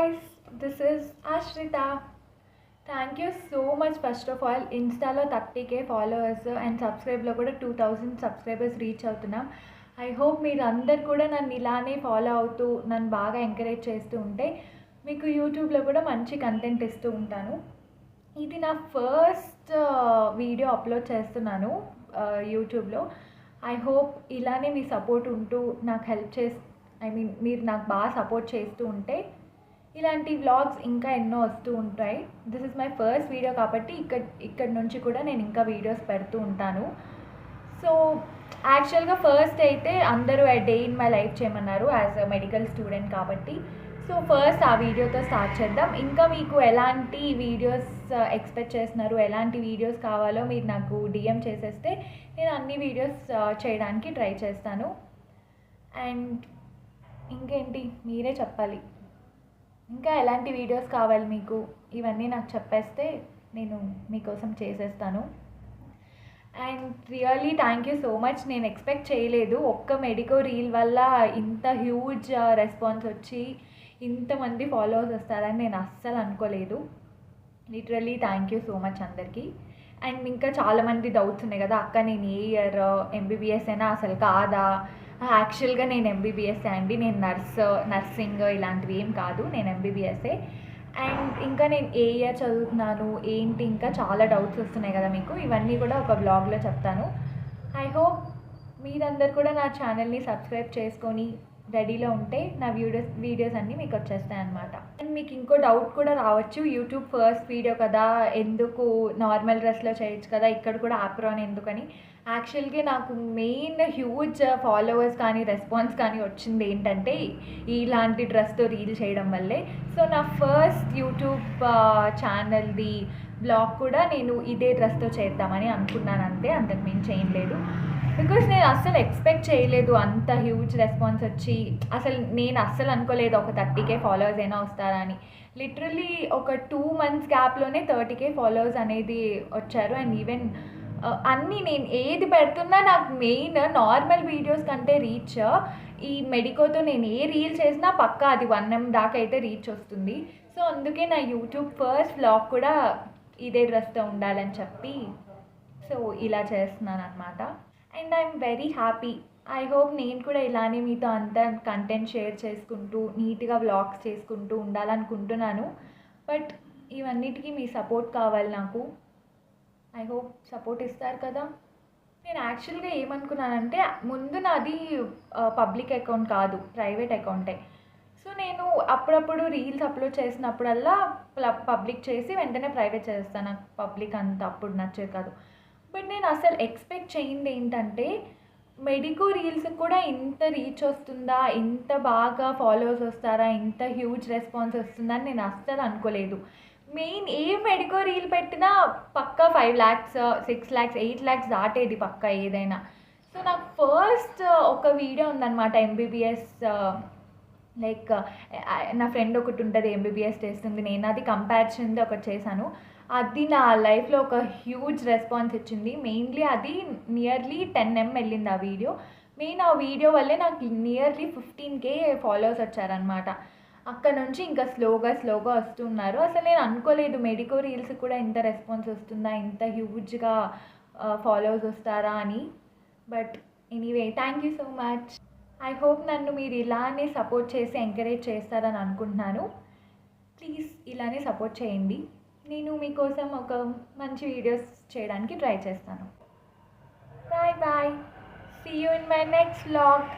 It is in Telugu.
guys, this is Ashrita. Thank you so much first of all. Instaలో 30k ఫాలోవర్స్ అండ్ సబ్స్క్రైబ్లో కూడా 2000 సబ్స్క్రైబర్స్ రీచ్ అవుతున్నాం. ఐ హోప్ మీరు అందరు కూడా నన్ను ఇలానే ఫాలో అవుతూ నన్ను బాగా ఎంకరేజ్ చేస్తూ ఉంటే మీకు యూట్యూబ్లో కూడా మంచి కంటెంట్ ఇస్తూ ఉంటాను. ఇది నా ఫస్ట్ వీడియో అప్లోడ్ చేస్తున్నాను యూట్యూబ్లో. ఐ హోప్ ఇలానే మీ సపోర్ట్ ఉంటూ నాకు హెల్ప్ మీరు నాకు బాగా సపోర్ట్ చేస్తూ ఉంటే ఇలాంటి వ్లాగ్స్ ఇంకా ఎన్నో వస్తూ ఉంటాయి. This is my first video కాబట్టి ఇక్కడ నుంచి కూడా నేను ఇంకా వీడియోస్ పెడుతూ ఉంటాను. సో యాక్చువల్గా ఫస్ట్ అయితే అందరూ డే ఇన్ మై లైఫ్ చేయమన్నారు యాజ్ అ మెడికల్ స్టూడెంట్ కాబట్టి. సో ఫస్ట్ ఆ వీడియోతో స్టార్ట్ చేద్దాం. ఇంకా మీకు ఎలాంటి వీడియోస్ ఎక్స్పెక్ట్ చేస్తున్నారు, ఎలాంటి వీడియోస్ కావాలో మీరు నాకు డిఎం చేసేస్తే నేను అన్ని వీడియోస్ చేయడానికి ట్రై చేస్తాను. అండ్ ఇంకేంటి మీరే చెప్పాలి, ఇంకా ఎలాంటి వీడియోస్ కావాలి మీకు, ఇవన్నీ నాకు చెప్పేస్తే నేను మీకోసం చేసేస్తాను. And really thank you so much. నేను ఎక్స్పెక్ట్ చేయలేదు ఒక్క మెడికో రీల్ వల్ల ఇంత హ్యూజ్ రెస్పాన్స్ వచ్చి ఇంతమంది ఫాలోవర్స్ వస్తారని నేను అస్సలు అనుకోలేదు. Literally thank you so much అందరికీ. అండ్ ఇంకా చాలామంది డౌట్స్ ఉన్నాయి కదా, అక్క నేను ఏ ఇయర్ ఎంబీబీఎస్ అయినా అసలు కాదా? యాక్చువల్గా నేను ఎంబీబీఎస్ఏ అండి. నేను నర్సింగ్ ఇలాంటివి ఏం కాదు, నేను ఎంబీబీఎస్ఏ. అండ్ ఇంకా నేను ఏ ఇయర్ చదువుతున్నాను ఏంటి, ఇంకా చాలా డౌట్స్ వస్తున్నాయి కదా మీకు, ఇవన్నీ కూడా ఒక బ్లాగ్లో చెప్తాను. ఐ హోప్ మీరందరు కూడా నా ఛానల్ని సబ్స్క్రైబ్ చేసుకొని రెడీలో ఉంటే నా వీడియోస్ అన్నీ మీకు వచ్చేస్తాయి అన్నమాట. అండ్ మీకు ఇంకో డౌట్ కూడా రావచ్చు, యూట్యూబ్ ఫస్ట్ వీడియో కదా, ఎందుకు నార్మల్ డ్రెస్లో చేయొచ్చు కదా, ఇక్కడ కూడా ఆప్రాన్ ఎందుకని. యాక్చువల్గా నాకు మెయిన్ హ్యూజ్ ఫాలోవర్స్ కానీ రెస్పాన్స్ కానీ వచ్చింది ఏంటంటే ఇలాంటి డ్రెస్తో రీల్ చేయడం వల్లే. సో నా ఫస్ట్ యూట్యూబ్ ఛానల్ది బ్లాగ్ కూడా నేను ఇదే డ్రెస్తో చేద్దామని అనుకున్నాను, అంతే, అంతకు మించి ఏం లేదు. బికాజ్ నేను అస్సలు ఎక్స్పెక్ట్ చేయలేదు అంత హ్యూజ్ రెస్పాన్స్ వచ్చి. నేను అస్సలు అనుకోలేదు ఒక 30k ఫాలోవర్స్ అయినా వస్తారని. లిటరలీ ఒక 2 months గ్యాప్లోనే 30k ఫాలోవర్స్ అనేది వచ్చారు. అండ్ ఈవెన్ అన్నీ నేను ఏది పెడుతున్నా నాకు మెయిన్ నార్మల్ వీడియోస్ కంటే రీచ్, ఈ మెడికోతో నేను ఏ రీల్ చేసినా పక్కా అది 1M దాకా అయితే రీచ్ వస్తుంది. సో అందుకే నా యూట్యూబ్ ఫస్ట్ వ్లాగ్ కూడా ఇదే డ్రెస్తో ఉండాలని చెప్పి సో ఇలా చేస్తున్నాను అనమాట. And I'm very happy. I hope నేను కూడా ఇలానే మీతో అంతా కంటెంట్ షేర్ చేసుకుంటూ నీట్గా వ్లాగ్స్ చేసుకుంటూ ఉండాలనుకుంటున్నాను. బట్ ఇవన్నిటికీ మీ సపోర్ట్ కావాలి నాకు. ఐ హోప్ సపోర్ట్ ఇస్తారు కదా. నేను యాక్చువల్గా ఏమనుకున్నానంటే ముందు నాది పబ్లిక్ అకౌంట్ కాదు, ప్రైవేట్ అకౌంటే. సో నేను అప్పుడప్పుడు రీల్స్ అప్లోడ్ చేసినప్పుడల్లా పబ్లిక్ చేసి వెంటనే ప్రైవేట్ చేస్తాను. నాకు పబ్లిక్ అంత అప్పుడు నచ్చేది కాదు. బట్ నేను అసలు ఎక్స్పెక్ట్ చేయింది ఏంటంటే మెడికో రీల్స్కి కూడా ఇంత రీచ్ వస్తుందా, ఇంత బాగా ఫాలోవర్స్ వస్తారా, ఇంత హ్యూజ్ రెస్పాన్స్ వస్తుందా అని నేను అస్సలు అనుకోలేదు. మెయిన్ ఏ మెడికో రీల్ పెట్టినా పక్కా 5 lakhs 6 lakhs 8 lakhs దాటేది పక్కా ఏదైనా. సో నాకు ఫస్ట్ ఒక వీడియో ఉందన్నమాట, ఎంబీబీఎస్ లైక్ నా ఫ్రెండ్ ఒకటి ఉంటుంది ఎంబీబీఎస్ చేస్తుంది, నేను అది కంపారిజన్ది ఒకటి చేశాను. అది నా లైఫ్లో ఒక హ్యూజ్ రెస్పాన్స్ ఇచ్చింది. మెయిన్లీ అది నియర్లీ 10M వెళ్ళింది ఆ వీడియో. మెయిన్ ఆ వీడియో వల్లే నాకు నియర్లీ 15k ఫాలోవర్స్ వచ్చారనమాట. అక్కడ నుంచి ఇంకా స్లోగా వస్తున్నారు. అసలు నేను అనుకోలేదు మెడికో రీల్స్ కూడా ఇంత రెస్పాన్స్ వస్తుందా, ఇంత హ్యూజ్గా ఫాలోవర్స్ వస్తారా అని. But anyway thank you so much. I hope నన్ను మీరు ఇలానే సపోర్ట్ చేసి ఎంకరేజ్ చేస్తారని అనుకుంటున్నాను. ప్లీజ్ ఇలానే సపోర్ట్ చేయండి. నేను మీకోసం ఒక మంచి వీడియోస్ చేయడానికి ట్రై చేస్తాను. Bye bye. See you in my next vlog.